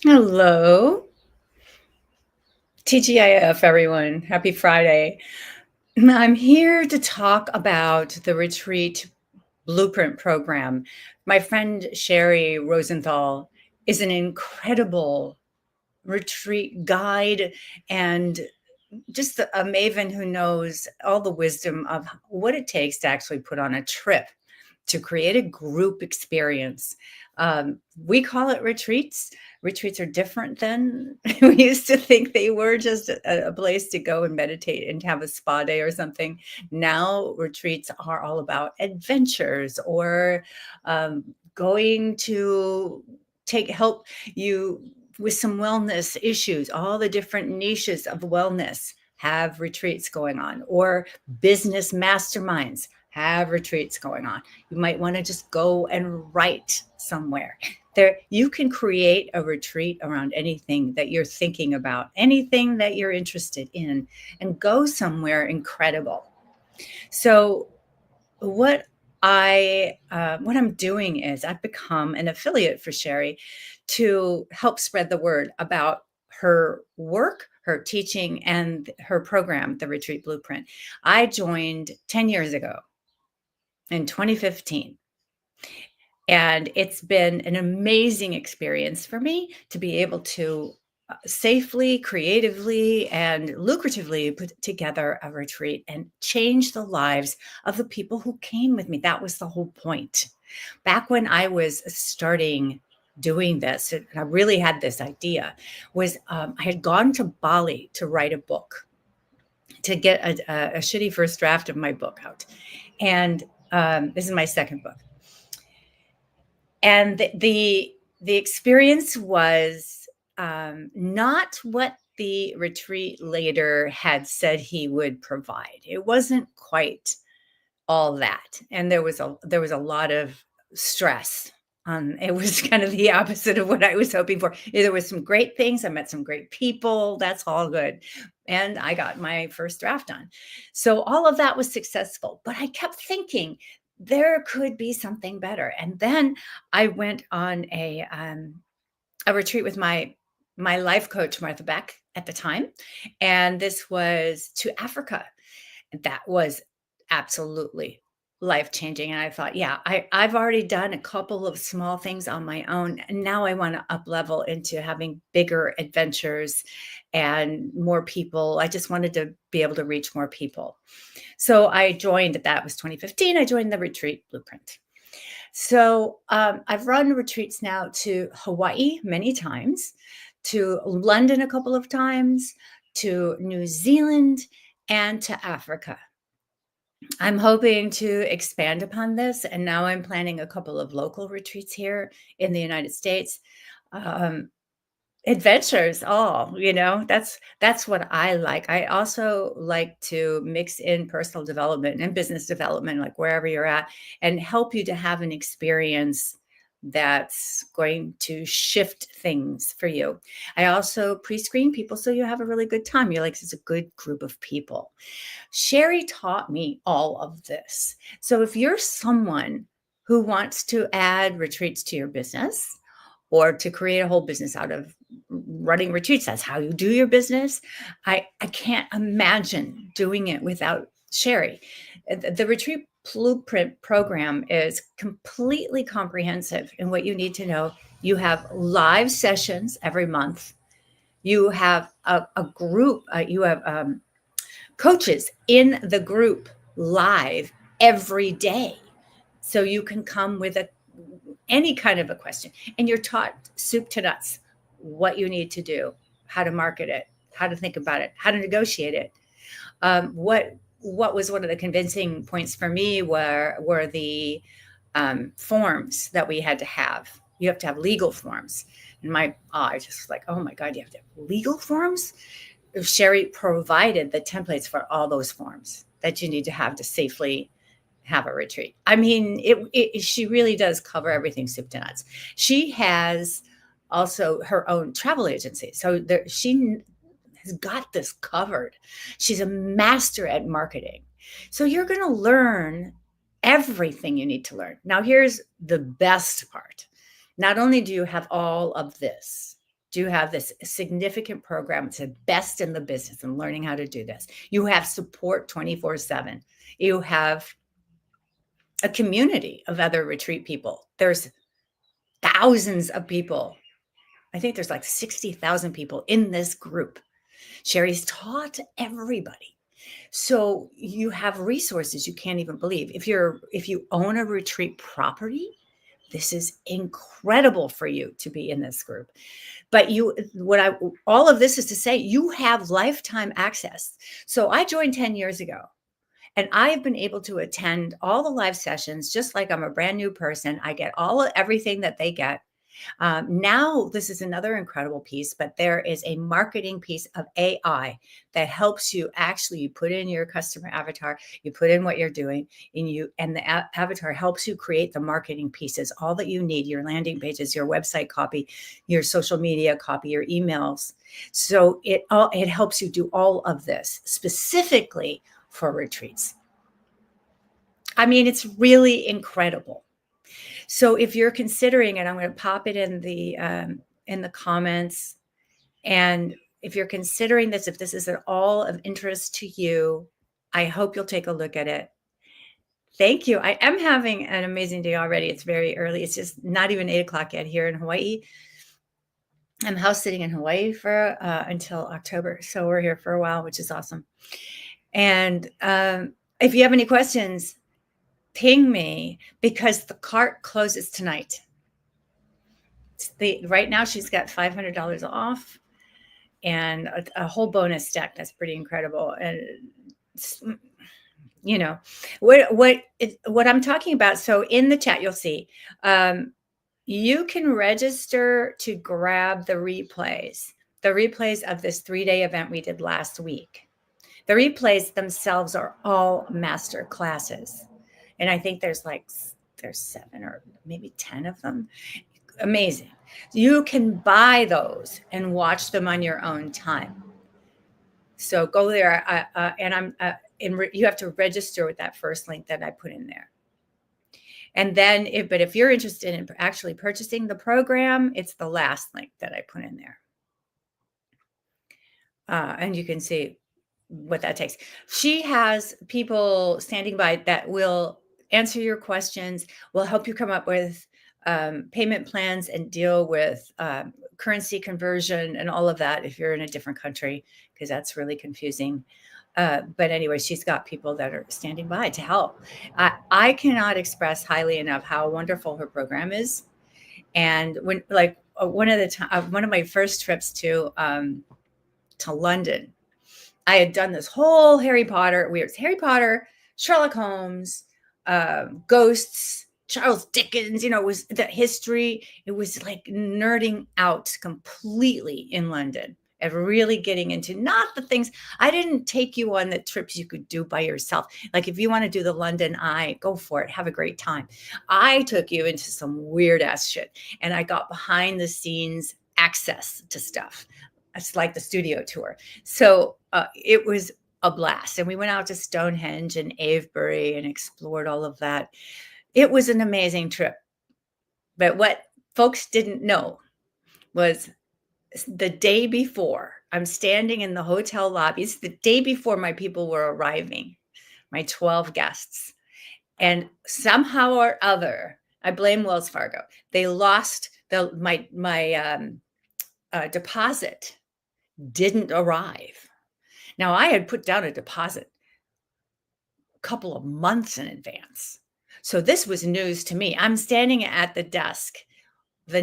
Hello, TGIF, everyone. Happy Friday. I'm here to talk about the retreat blueprint program. My friend Sheri Rosenthal is an incredible retreat guide and just a maven who knows all the wisdom of what it takes to actually put on a trip to create a group experience. We call it retreats. Retreats are different than we used to think they were, just a place to go and meditate and have a spa day or something. Now, retreats are all about adventures or going to help you with some wellness issues. All the different niches of wellness have retreats going on, or business masterminds have retreats going on. You might want to just go and write somewhere. There, you can create a retreat around anything that you're thinking about, anything that you're interested in, and go somewhere incredible. So, what I'm doing is I've become an affiliate for Sheri to help spread the word about her work, her teaching, and her program, the Retreat Blueprint. I joined 10 years ago in 2015. And it's been an amazing experience for me to be able to safely, creatively, and lucratively put together a retreat and change the lives of the people who came with me. That was the whole point. Back when I was starting doing this, and I really had this idea, was I had gone to Bali to write a book, to get a shitty first draft of my book out. And this is my second book. And the experience was not what the retreat leader had said he would provide. It wasn't quite all that, and there was a lot of stress. It was kind of the opposite of what I was hoping for. There was some great things. I met some great people. That's all good, and I got my first draft done. So all of that was successful. But I kept thinking there could be something better. And then I went on a retreat with my life coach Martha Beck at the time, and this was to Africa. That was absolutely life-changing, and I thought, "Yeah, I've already done a couple of small things on my own, and now I wanna up-level into having bigger adventures and more people." I just wanted to be able to reach more people. So I joined that was 2015, I joined the Retreat Blueprint. So, I've run retreats now to Hawaii many times, to London a couple of times, to New Zealand, and to Africa. I'm hoping to expand upon this, and now I'm planning a couple of local retreats here in the United States. Um, Adventures, that's what I like. I also like to mix in personal development and business development, like wherever you're at, and help you to have an experience that's going to shift things for you. I also pre-screen people so you have a really good time. You're like, it's a good group of people. Sheri taught me all of this. So if you're someone who wants to add retreats to your business or to create a whole business out of running retreats, that's how you do your business. I can't imagine doing it without Sheri. The Retreat Blueprint program is completely comprehensive in what you need to know. You have live sessions every month. You have a group, you have coaches in the group live every day. So you can come with any kind of a question, and you're taught soup to nuts what you need to do, how to market it, how to think about it, how to negotiate it. What was one of the convincing points for me were the forms that we had to have. You have to have legal forms. And I just was like, oh my God, you have to have legal forms? Sheri provided the templates for all those forms that you need to have to safely have a retreat. I mean, she really does cover everything soup to nuts. She has also her own travel agency. So she has got this covered. She's a master at marketing. So you're going to learn everything you need to learn. Now, here's the best part. Not only do you have all of this, do have this significant program. It's the best in the business in learning how to do this. You have support 24/7. You have a community of other retreat people. There's thousands of people. I think there's like 60,000 people in this group. Sheri's taught everybody. So you have resources you can't even believe. If you own a retreat property, this is incredible for you to be in this group. But all of this is to say, you have lifetime access. So I joined 10 years ago, and I have been able to attend all the live sessions just like I'm a brand new person. I get everything that they get. Now, this is another incredible piece, but there is a marketing piece of AI that helps you actually. You put in your customer avatar, you put in what you're doing, and the avatar helps you create the marketing pieces, all that you need, your landing pages, your website copy, your social media copy, your emails. So it helps you do all of this specifically for retreats. I mean, it's really incredible. So if you're considering it, I'm going to pop it in the comments. And if you're considering this, if this is at all of interest to you, I hope you'll take a look at it. Thank you. I am having an amazing day already. It's very early. It's just not even 8:00 yet here in Hawaii. I'm house sitting in Hawaii for until October. So we're here for a while, which is awesome. And if you have any questions, ping me, because the cart closes tonight. Right now she's got $500 off and a whole bonus stack. That's pretty incredible. And you know what I'm talking about. So in the chat, you'll see you can register to grab the replays of this 3-day event we did last week. The replays themselves are all master classes. And I think there's 7 or maybe 10 of them. Amazing. You can buy those and watch them on your own time. So go there, and you have to register with that first link that I put in there. And then, if you're interested in actually purchasing the program, it's the last link that I put in there. And you can see what that takes. She has people standing by that will answer your questions, will help you come up with payment plans and deal with currency conversion and all of that if you're in a different country, because that's really confusing. But anyway, she's got people that are standing by to help. I cannot express highly enough how wonderful her program is. And when one of my first trips to London, I had done this whole Harry Potter, Sherlock Holmes, ghosts, Charles Dickens, it was the history. It was like nerding out completely in London and really getting into not the things. I didn't take you on the trips you could do by yourself. Like if you want to do the London Eye, go for it. Have a great time. I took you into some weird ass shit, and I got behind the scenes access to stuff. It's like the studio tour. So it was a blast. And we went out to Stonehenge and Avebury and explored all of that. It was an amazing trip. But what folks didn't know was the day before, I'm standing in the hotel lobbies, the day before my people were arriving, my 12 guests. And somehow or other, I blame Wells Fargo. They lost my deposit didn't arrive. Now, I had put down a deposit a couple of months in advance. So this was news to me. I'm standing at the desk the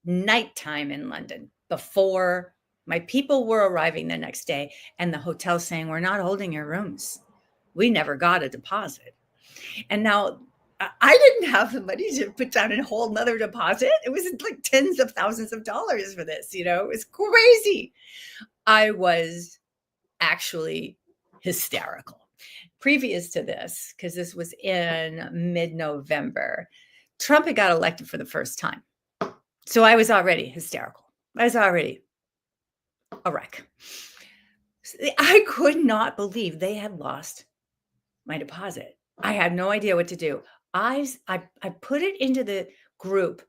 nighttime in London before my people were arriving the next day, and the hotel saying, "We're not holding your rooms. We never got a deposit." And now I didn't have the money to put down a whole nother deposit. It was like tens of thousands of dollars for this, it was crazy. I was actually hysterical. Previous to this, because this was in mid-November, Trump had got elected for the first time. So I was already hysterical. I was already a wreck. I could not believe they had lost my deposit. I had no idea what to do. I put it into the group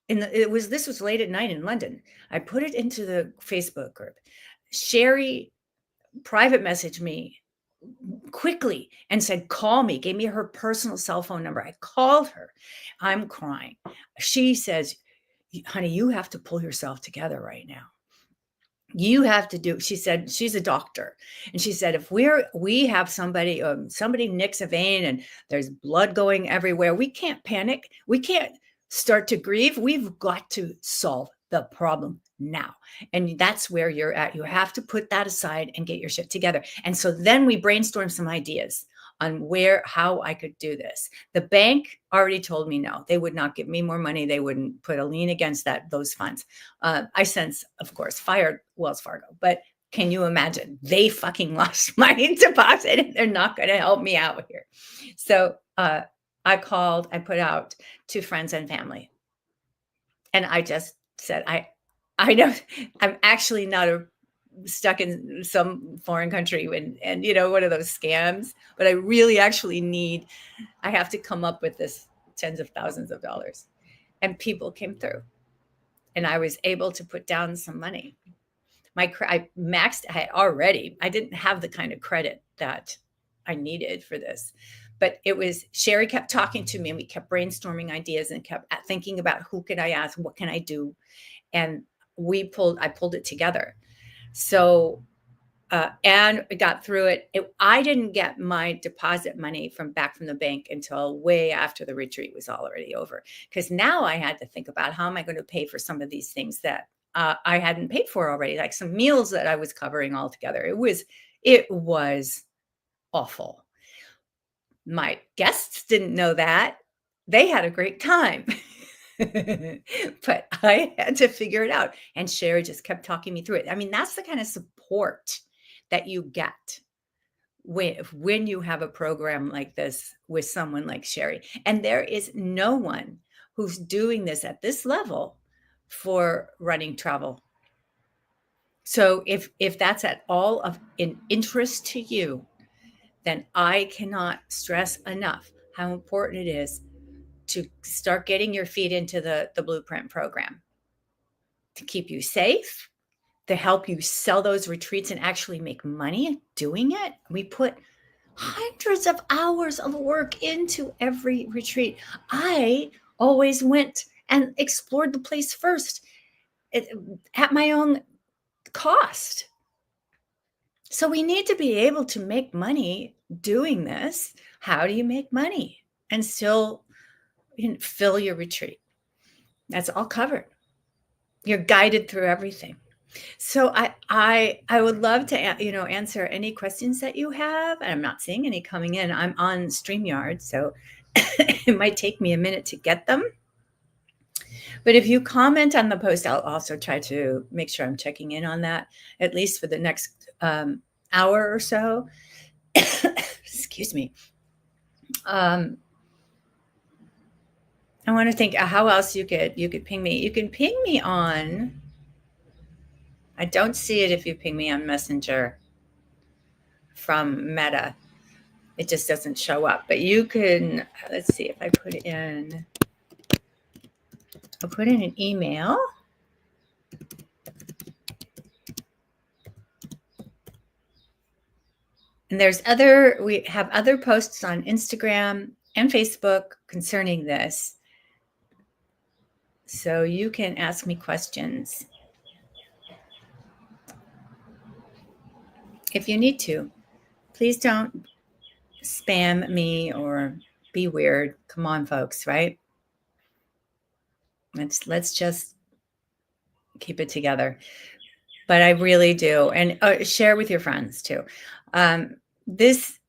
this was late at night in London. I put it into the Facebook group. Sheri private messaged me quickly and said, call me, gave me her personal cell phone number. I called her. I'm crying. She says, honey, you have to pull yourself together right now. You have to do, she said, she's a doctor. And she said, if we have somebody nicks a vein and there's blood going everywhere, we can't panic. We can't start to grieve. We've got to solve the problem now. And that's where you're at. You have to put that aside and get your shit together. And so then we brainstormed some ideas on how I could do this. The bank already told me no, they would not give me more money. They wouldn't put a lien against those funds. I since, of course, fired Wells Fargo, but can you imagine? They fucking lost my deposit and they're not going to help me out here. So I put out to friends and family. And I just said, I know I'm actually not stuck in some foreign country and one of those scams, but I really actually I have to come up with this tens of thousands of dollars. And people came through and I was able to put down some money. I didn't have the kind of credit that I needed for this, but Sheri kept talking to me and we kept brainstorming ideas and kept thinking about who could I ask? What can I do? And I pulled it together. So, and I got through it. I didn't get my deposit money back from the bank until way after the retreat was already over. Because now I had to think about how am I going to pay for some of these things that I hadn't paid for already, like some meals that I was covering altogether. It was awful. My guests didn't know that. They had a great time. But I had to figure it out. And Sheri just kept talking me through it. I mean, that's the kind of support that you get when you have a program like this with someone like Sheri. And there is no one who's doing this at this level for running travel. So if that's at all of an interest to you, then I cannot stress enough how important it is to start getting your feet into the Blueprint program to keep you safe, to help you sell those retreats and actually make money doing it. We put hundreds of hours of work into every retreat. I always went and explored the place first at my own cost. So we need to be able to make money doing this. How do you make money and still fill your retreat? That's all covered. You're guided through everything. So I would love to answer any questions that you have. And I'm not seeing any coming in. I'm on StreamYard, so it might take me a minute to get them. But if you comment on the post, I'll also try to make sure I'm checking in on that, at least for the next hour or so. Excuse me. I want to think how else you could ping me. You can ping me on. I don't see it if you ping me on Messenger from Meta. It just doesn't show up. But you can, let's see if I I'll put in an email. And we have other posts on Instagram and Facebook concerning this. So you can ask me questions if you need to. Please don't spam me or be weird. Come on, folks, right? Let's just keep it together. But I really do. And share with your friends too. This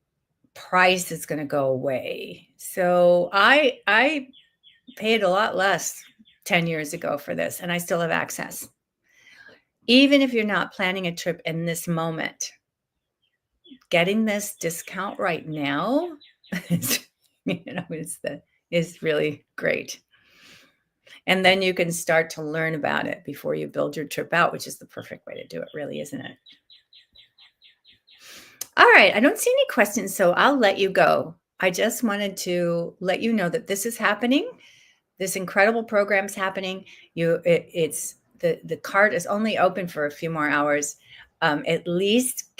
price is going to go away. So I paid a lot less 10 years ago for this, and I still have access. Even if you're not planning a trip in this moment, getting this discount right now is really great. And then you can start to learn about it before you build your trip out, which is the perfect way to do it, really, isn't it? All right. I don't see any questions, so I'll let you go. I just wanted to let you know that this is happening this incredible program's happening. It's the card is only open for a few more hours. At least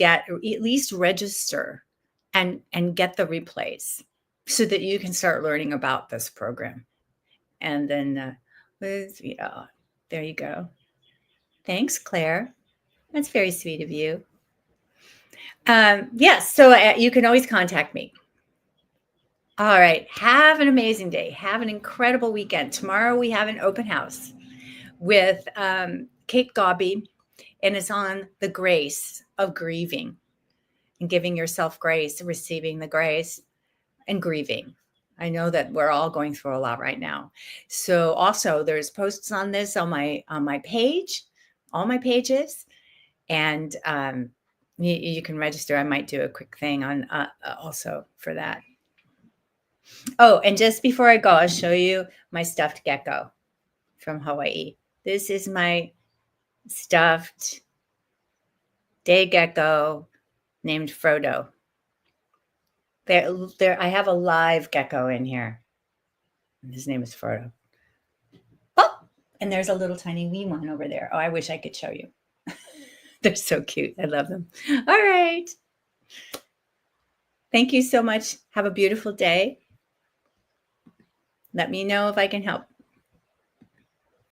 register and get the replays so that you can start learning about this program. And then yeah, there you go. Thanks, Claire. That's very sweet of you. Yes, so you can always contact me. All right. Have an amazing day. Have an incredible weekend. Tomorrow we have an open house with Kate Gobby, and it's on the grace of grieving and giving yourself grace, receiving the grace, and grieving. I know that we're all going through a lot right now. So also there's posts on this on my page, all my pages, and you can register. I might do a quick thing on also for that. Oh, and just before I go, I'll show you my stuffed gecko from Hawaii. This is my stuffed day gecko named Frodo. I have a live gecko in here. His name is Frodo. Oh, and there's a little tiny wee one over there. Oh, I wish I could show you. They're so cute. I love them. All right. Thank you so much. Have a beautiful day. Let me know if I can help.